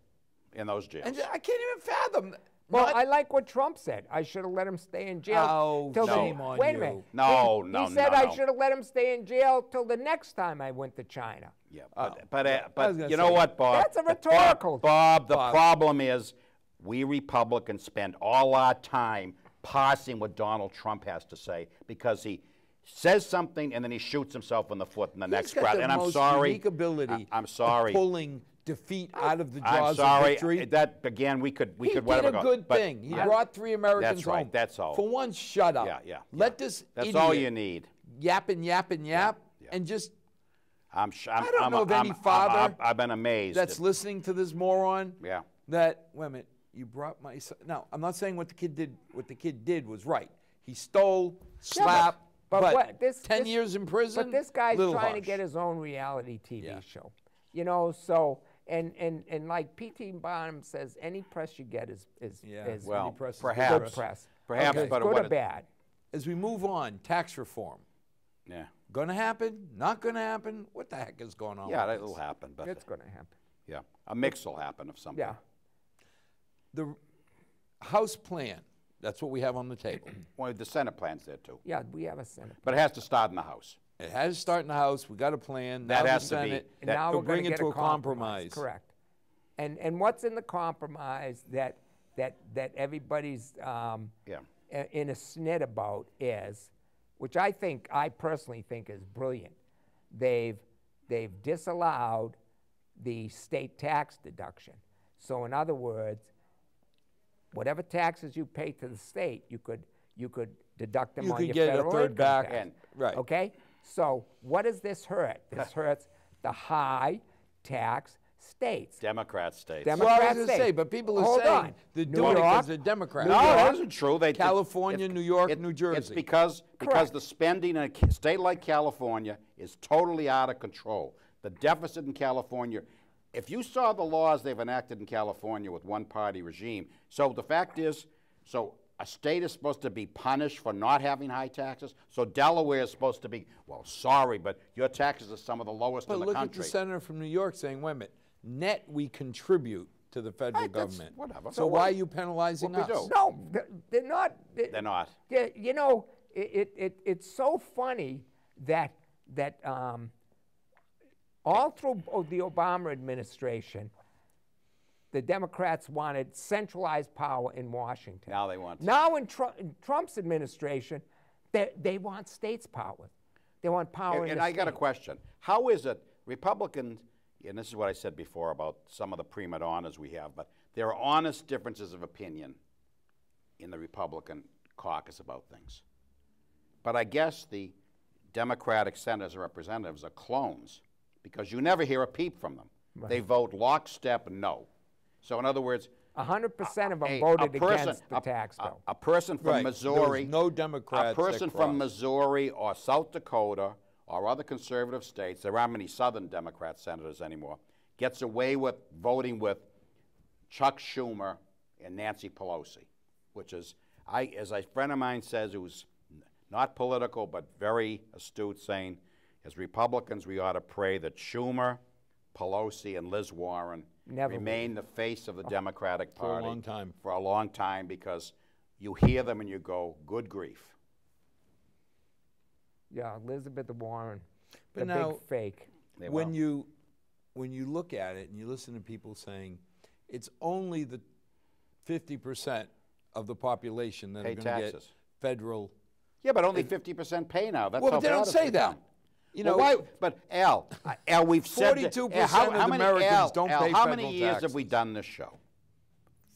in those jails. And I can't even fathom. Well, Not- I like what Trump said. I should have let him stay in jail. Oh, till shame the, on wait you. a minute. No, he, no, He said no, I no. should have let him stay in jail till the next time I went to China. Yeah, I but was gonna you know say, what, Bob? That's a rhetorical. Bob, the problem is we Republicans spend all our time parsing what Donald Trump has to say because he says something and then he shoots himself in the foot in the next He's got crowd. the And I'm most sorry. unique ability I'm sorry. of pulling defeat out of the I'm jaws sorry. of victory. That again, we could He whatever did a go. good But- thing. He Yeah. brought 3 Americans That's right. home. That's all. For once, shut up. Yeah. Let this That's idiot all you need. yap and yap and yap, Yeah. and just I don't know of any father I've been amazed. that's listening to this moron. Yeah. That wait a minute, you brought my son. Now, I'm not saying what the kid did. What the kid did was right. He stole, slapped, but what, 10 years in prison. But this guy's little trying to harsh. get his own reality TV Yeah. show. You know, so and like P.T. Barnum says, any press you get is Well, press is perhaps, good press. perhaps, Okay, but good what or bad. As we move on, tax reform. Yeah. Going to happen? Not going to happen? What the heck is going on? Yeah, with that'll this? happen. But It's going to happen. yeah, a mix will happen of something. Yeah. The House plan. That's what we have on the table. Well, the Senate plan's there too, Yeah, we have a Senate. but it has to start in the House. It has to start in the House. We got a plan. That now has the to be- Senate. And that- now They'll we're going bring to it get to a a compromise. Correct. And what's in the compromise that everybody's Yeah. in a snit about is, which I personally think is brilliant. They've disallowed the state tax deduction. So in other words, whatever taxes you pay to the state, you could deduct them You on could your get a federal third income back. tax. Right. Okay. So what does this hurt? This hurts the high tax states. Democrat states. Demo- Well, I was Democrat going to state. say, but people are Hold saying on. they're New doing it because York- they're Democrats. No, New that York, isn't true. They, California, New York, New Jersey. It's because the spending in a state like California is totally out of control. The deficit in California, if you saw the laws they've enacted in California with one-party regime, so the fact is, so a state is supposed to be punished for not having high taxes. So Delaware is supposed to be, well, sorry, but your taxes are some of the lowest But in the look country. at the senator from New York saying, wait a minute, net we contribute to the federal Right, that's government. whatever. So So why what? are you penalizing What we us? do. No, they're not. They're not. Yeah, you know, it's so funny that all through the Obama administration, the Democrats wanted centralized power in Washington. Now they want. Now in Trump's administration, they want states' power. They want power in And the I got a states. question. How is it Republicans, and this is what I said before about some of the prima donnas we have, but there are honest differences of opinion in the Republican caucus about things. But I guess the Democratic senators and representatives are clones because you never hear a peep from them. Right. They vote lockstep no. So in other words, 100% of them a voted person- against the tax bill. A person from Right. There Missouri, was no Democrats a person that from crossed. Missouri or South Dakota or other conservative states, there aren't many Southern Democrat senators anymore, gets away with voting with Chuck Schumer and Nancy Pelosi, which is, as a friend of mine says, who's not political but very astute, saying, as Republicans, we ought to pray that Schumer, Pelosi, and Liz Warren remain the face of the Democratic Party For a long time. For a long time, because you hear them and you go, good grief. Yeah, Elizabeth Warren, But the now, big fake. They when will. you look at it and you listen to people saying it's only the 50% of the population that Pay are going to get taxes. federal. Yeah, but only 50% pay now. That's Well, how but they bad don't it's say become. that. You know, Well, why, but Al, we've said that- 42% Al, how of many- Americans Al, don't Al, pay how federal many years have we taxes. done this show?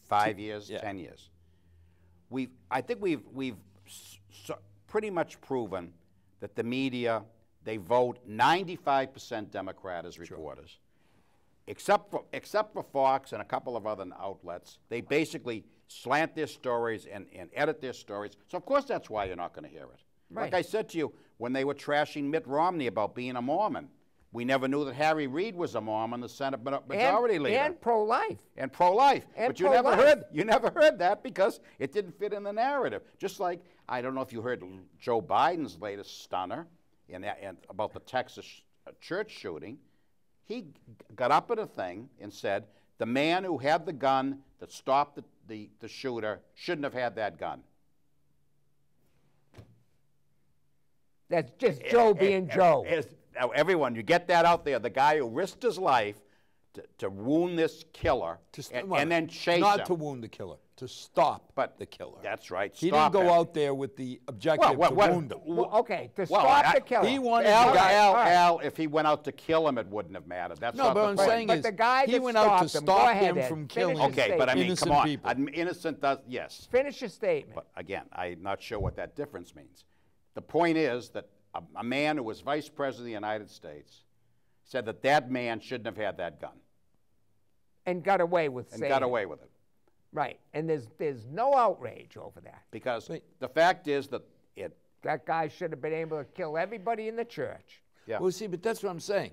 5 years, Yeah. 10 years. I think we've pretty much proven that the media, they vote 95% Democrat as reporters. Except for Fox and a couple of other outlets, they basically slant their stories and edit their stories. So of course that's why you're not going to hear it. Right. Like I said to you, when they were trashing Mitt Romney about being a Mormon, we never knew that Harry Reid was a Mormon, the Senate Majority Leader. And pro-life. And pro-life. And But you never pro-life. heard that because it didn't fit in the narrative. Just like, I don't know if you heard Joe Biden's latest stunner about the Texas church shooting. He got up at a thing and said, the man who had the gun that stopped the shooter shouldn't have had that gun. That's just Joe being Joe. Now, everyone, you get that out there. The guy who risked his life to wound this killer and then chase him. Not to wound the killer, to stop But the killer. That's right. He stop didn't go him. out there with the objective to wound him. Well, okay, to Well, stop the killer. he wanted Al, the guy. Al, if he went out to kill him, it wouldn't have mattered. That's No, not but the I'm point. saying But is the guy he that went out to stopped him, go stop ahead, him Ed. from Finish killing your Okay, but I mean, innocent come on. people. Innocent does, yes. Finish your statement. But again, I'm not sure what that difference means. The point is that a man who was vice president of the United States said that that man shouldn't have had that gun And got away with and saying got it. away with it. Right, and there's no outrage over that. Because the fact is that That guy should have been able to kill everybody in the church. yeah. Well, see, but that's what I'm saying.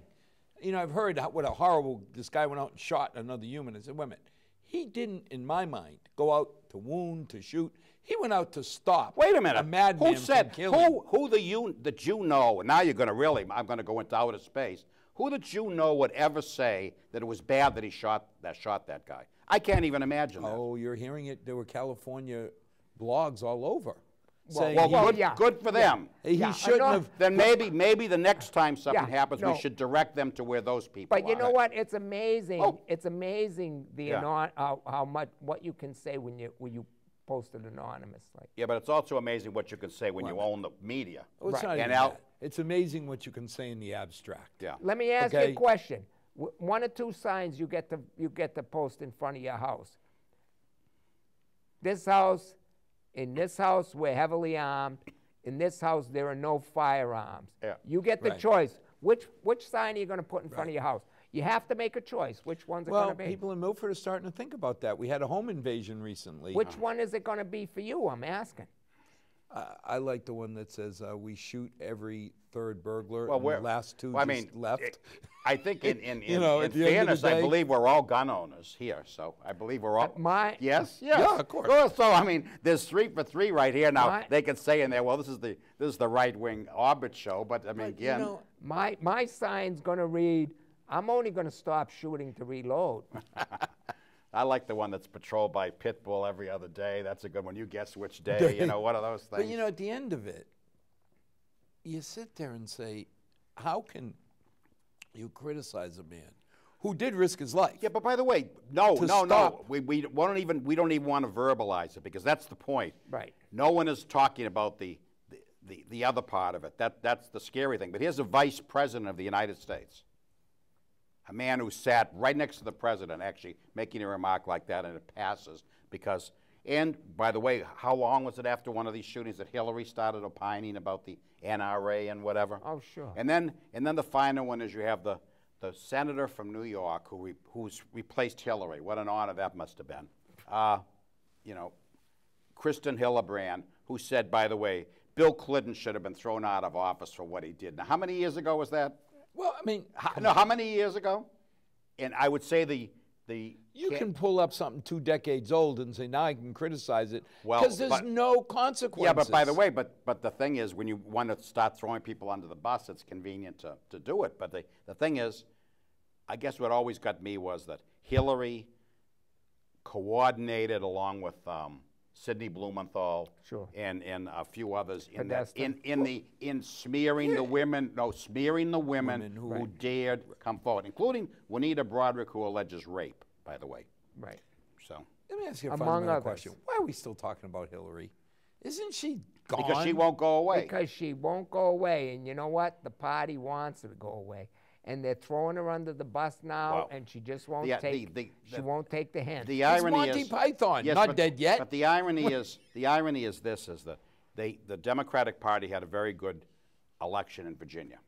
You know, I've heard what a horrible, this guy went out and shot another human. I said, wait a minute. He didn't, in my mind, go out to wound, to shoot. He went out to stop Wait a minute. a madman Who said, from killing. who did you know, and now you're going to really, I'm going to go into outer space, who did you know would ever say that it was bad that he shot that guy? I can't even imagine that. Oh, you're hearing it. There were California blogs all over saying Well, he, good for them. he Yeah, shouldn't I know. have. Then maybe the next time something Yeah, happens, no. we should direct them to where those people But you are. know what? It's amazing. Oh. It's amazing Yeah. how much what you can say when you post it anonymously. Yeah, but it's also amazing what you can say when you own the media. Well, it's Right. not even And Al- that. It's amazing what you can say in the abstract. Yeah. Let me ask you Okay. a question. One or two signs you get to post in front of your house. This house, in this house, we're heavily armed. In this house, there are no firearms. Yeah. You get the Right. choice. Which sign are you going to put in front of your house? You have to make a choice. Which one's it Well, going to be? people in Milford are starting to think about that. We had a home invasion recently. Which one is it going to be for you? I'm asking. I like the one that says we shoot every third burglar Well, and we're- the last two well, I just mean, left. I think in You know, in at the end of the fairness, I day- believe we're all gun owners here. So I believe we're all. Yes. Yeah, of course. Well, so I mean, there's 3 for 3 right here. Now My- they could say in there, well, this is the right wing orbit show, but I mean, But, you again, know, My sign's going to read, I'm only going to stop shooting to reload. I like the one that's patrolled by Pitbull every other day. That's a good one. You guess which day, you know, one of those things. But you know, at the end of it, you sit there and say, how can you criticize a man who did risk his life? Yeah, but by the way, no. stop. We don't even want to verbalize it because that's the point. Right. No one is talking about the other part of it. That's the scary thing. But here's a vice president of the United States, a man who sat right next to the president, actually making a remark like that, and it passes because. And by the way, how long was it after one of these shootings that Hillary started opining about the NRA and whatever? Oh, sure. And then the final one is you have the senator from New York who's replaced Hillary. What an honor that must have been. you know, Kristen Hildebrand, who said, by the way, Bill Clinton should have been thrown out of office for what he did. Now, how many years ago was that? Well, I mean, How many years ago? And I would say you can pull up something 2 decades old and say, now I can criticize it, Well, because there's no consequences. Yeah, but by the way, but the thing is, when you want to start throwing people under the bus, it's convenient to do it. But the thing is, I guess what always got me was that Hillary coordinated along with Sidney Blumenthal Sure. and a few others Podesta. in smearing the women, smearing the women who dared come forward, including Juanita Broderick, who alleges rape, by the way. Right. So Let me ask you a Among fundamental others. question. Why are we still talking about Hillary? Isn't she gone? because she won't go away. Because she won't go away, and you know what? The party wants her to go away, and they're throwing her under the bus now, Well, and she just won't the- won't take the hint. The It's irony Monty is, Python, yes, not but- dead yet. But the irony is this: is that the Democratic Party had a very good election in Virginia.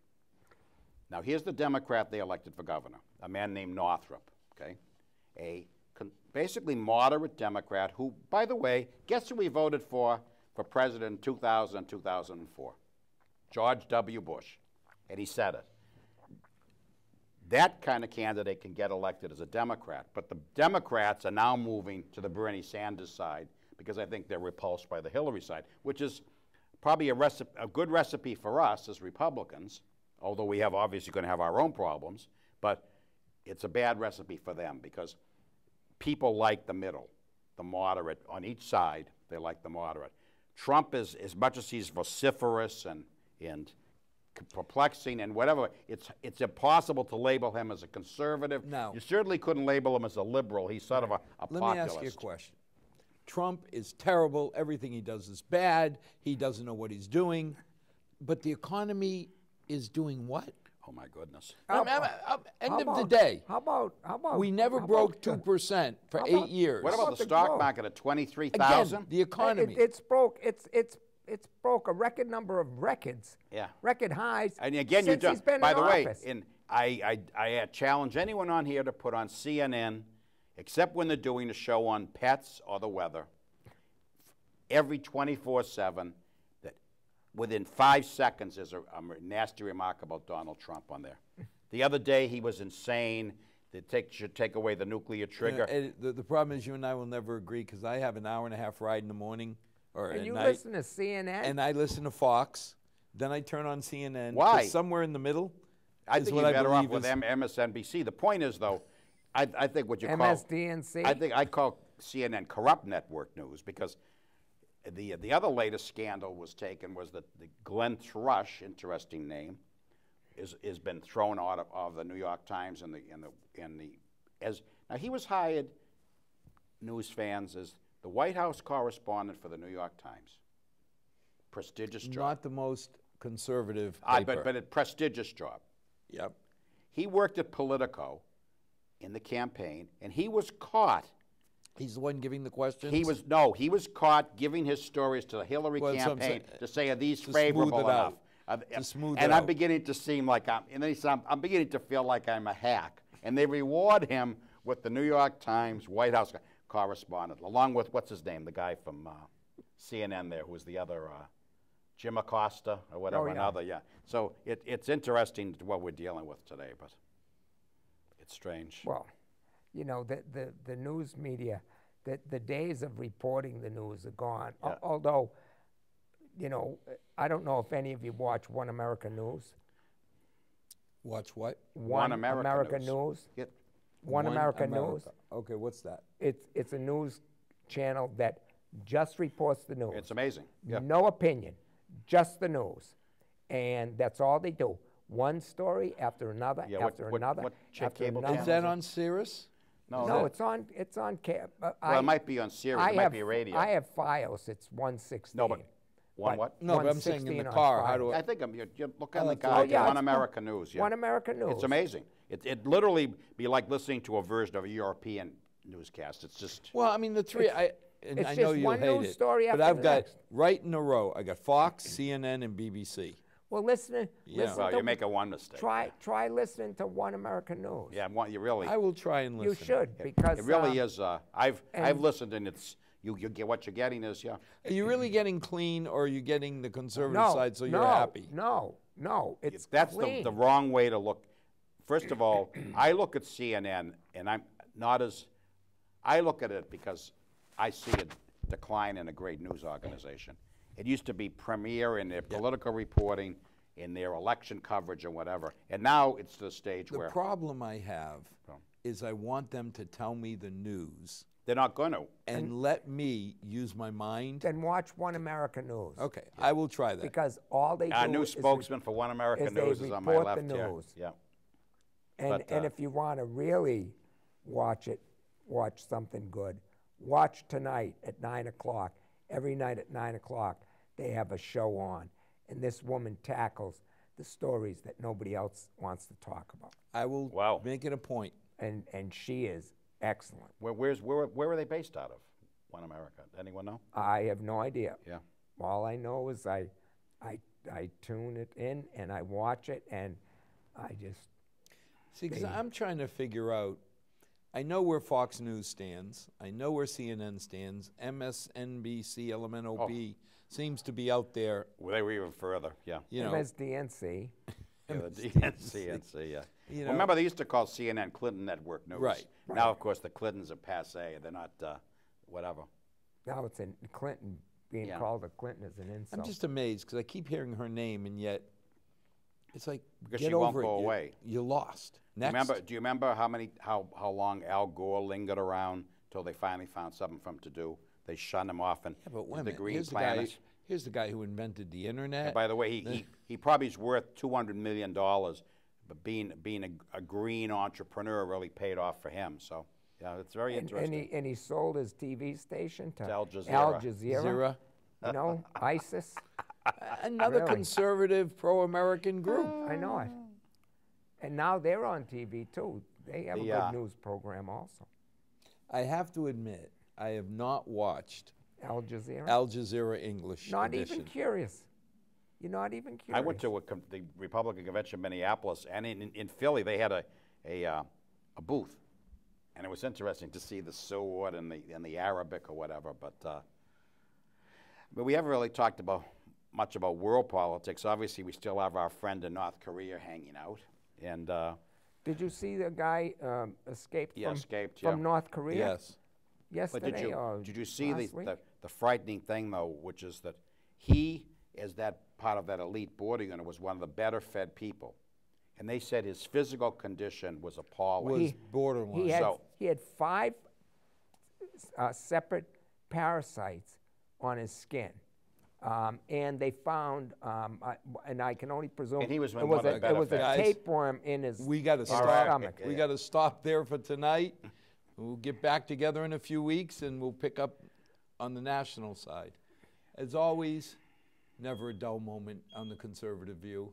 Now here's the Democrat they elected for governor, a man named Northrop. Okay, basically moderate Democrat who, by the way, guess who we voted for president in 2000 and 2004? George W. Bush, and he said it. That kind of candidate can get elected as a Democrat, but the Democrats are now moving to the Bernie Sanders side because I think they're repulsed by the Hillary side, which is probably a good recipe for us as Republicans, although we have obviously going to have our own problems, but it's a bad recipe for them because people like the middle, the moderate. On each side, they like the moderate. Trump is, as much as he's vociferous and perplexing and whatever, it's impossible to label him as a conservative. No. You certainly couldn't label him as a liberal. He's sort of a Let populist. me ask you a question. Trump is terrible. Everything he does is bad. He doesn't know what he's doing. But the economy is doing what? Oh my goodness. End of the day, How about we never how broke about 2% for how 8 about- years. What about about the the stock growth? market at 23,000? Again, the economy. It's broke. It's broke a record number of records. Yeah. Record highs. And again, since he's been by in the way, office. I challenge anyone on here to put on CNN, except when they're doing a show on pets or the weather, every 24/7, that within 5 seconds there's a nasty remark about Donald Trump on there. The other day he was insane. They should take away the nuclear trigger. And the problem is you and I will never agree because I have an hour and a half ride in the morning or and at you night. listen to CNN. And I listen to Fox. Then I turn on CNN. Why? 'Cause somewhere in the middle I is think what you're I better off believe with is MSNBC. The point is, though, I think what you call MSDNC. I call CNN corrupt network news because the other latest scandal was that the Glenn Thrush, interesting name, has been thrown out of the New York Times now he was hired, news fans, as the White House correspondent for the New York Times. Prestigious job. not the most conservative But paper. a prestigious job. Yep. He worked at Politico in the campaign, and he was caught. He's the one giving the questions? He was caught giving his stories to the Hillary Well, that's what I'm campaign saying. to say, are these To favorable smooth it enough? out. To smooth and it I'm out. beginning to seem like I'm beginning to feel like I'm a hack. And they reward him with the New York Times White House correspondent, along with, what's his name, the guy from CNN there, who was the other, Jim Acosta or whatever, yeah. another, yeah. So it's interesting what we're dealing with today, but it's strange. Well, you know, the news media, the days of reporting the news are gone. Yeah. Although, you know, I don't know if any of you watch One America News. Watch what? One America News. News. Yep. One America News. Okay, what's that? It's a news channel that just reports the news. It's amazing. Yeah. No opinion, just the news, and that's all they do. One story after another, Yeah, after another, what check after cable another. Is that on Cirrus? No, it's on cable. Well, it might be on Sirius. It might be radio. I have Fios. It's 116. No, but what? No, but I'm saying in the 116 on car. How do Fios. I? I think you're looking Oh, at the that's guy. right. yeah, One it's America News. Yeah. One America News. It's amazing. It literally be like listening to a version of a European newscast. It's just. Well, I mean, the three, and it's I know just you'll one hate news it, story but after I've the got next. right in a row. I got Fox, CNN, and BBC. Well, listen Well, to, you're making one mistake. try listening to One American News. Yeah, you really. I will try and listen. You should, because It really is. I've listened, and it's you get what you're getting is Are you really getting clean, or are you getting the conservative no, side so you're no, happy? No, it's that's clean. the wrong way to look. First of all, I look at CNN, and I'm not as. I look at it because I see a decline in a great news organization. It used to be premier in their political reporting, in their election coverage and whatever, and now it's to the stage where. The problem I have is I want them to tell me the news. They're not going to. And let me use my mind. Then watch One American News. Okay, I will try that. Because all they Our do new is spokesman for One American News is on my report left the here. news. Yeah. And if you want to really watch something good, watch tonight at 9 o'clock. Every night at 9 o'clock, they have a show on. And this woman tackles the stories that nobody else wants to talk about. I will make it a point. And she is excellent. Where are they based out of? One America. Anyone know? I have no idea. Yeah. All I know is I tune it in and I watch it, and I just. See, because I'm trying to figure out, I know where Fox News stands. I know where CNN stands. MSNBC, LMNOP seems to be out there. Well, they were even further, yeah. You know, MSDNC. Yeah, the DNC, yeah. You know, Well, remember, they used to call CNN Clinton Network News. Right. Now, of course, the Clintons are passé. They're not, whatever. Now it's in Clinton, being called a Clinton is an insult. I'm just amazed because I keep hearing her name, and yet it's like, Because get she won't over go it. away. You're lost. Next. Do you remember how long Al Gore lingered around till they finally found something for him to do? They shunned him off and But wait a the minute. Green Planet. Here's the guy who invented the internet. And by the way, he probably is worth $200 million, but being a green entrepreneur really paid off for him. So, yeah, it's very interesting. And he sold his TV station to Al Jazeera. Al Jazeera. Zira. You know, ISIS. Another Really? conservative, pro-American group. I know it. And now they're on TV too. They have a Yeah. good news program also. I have to admit, I have not watched Al Jazeera. Al Jazeera English Not edition. even curious. You're not even curious. I went to the Republican convention in Minneapolis, and in Philly they had a booth, and it was interesting to see the sword and the Arabic or whatever. But we haven't really talked much about world politics. Obviously, we still have our friend in North Korea hanging out, and Did you see the guy escaped from North Korea? Yes. Yesterday But did you see last week? the frightening thing, though, which is that he, as that part of that elite border unit, was one of the better fed people. And they said his physical condition was appalling. Was borderline. He had 5 separate parasites on his skin. And they found, and I can only presume, And he was it one was of the a better fed. tapeworm in his We got to stomach. stop. We got to stop there for tonight. We'll get back together in a few weeks, and we'll pick up on the national side. As always, never a dull moment on the Conservative View.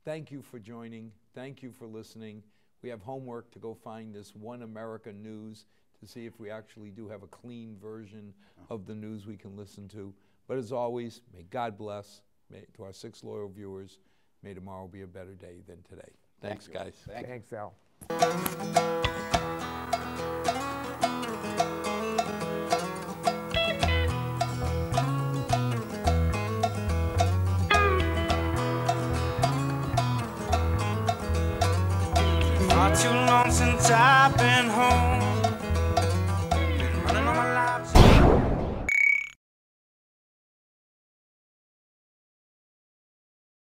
Thank you for joining. Thank you for listening. We have homework to go find this One America News to see if we actually do have a clean version of the news we can listen to. But as always, may God bless. To our 6 loyal viewers, may tomorrow be a better day than today. Thanks, guys. Thanks, Al. Not too long since I've been home.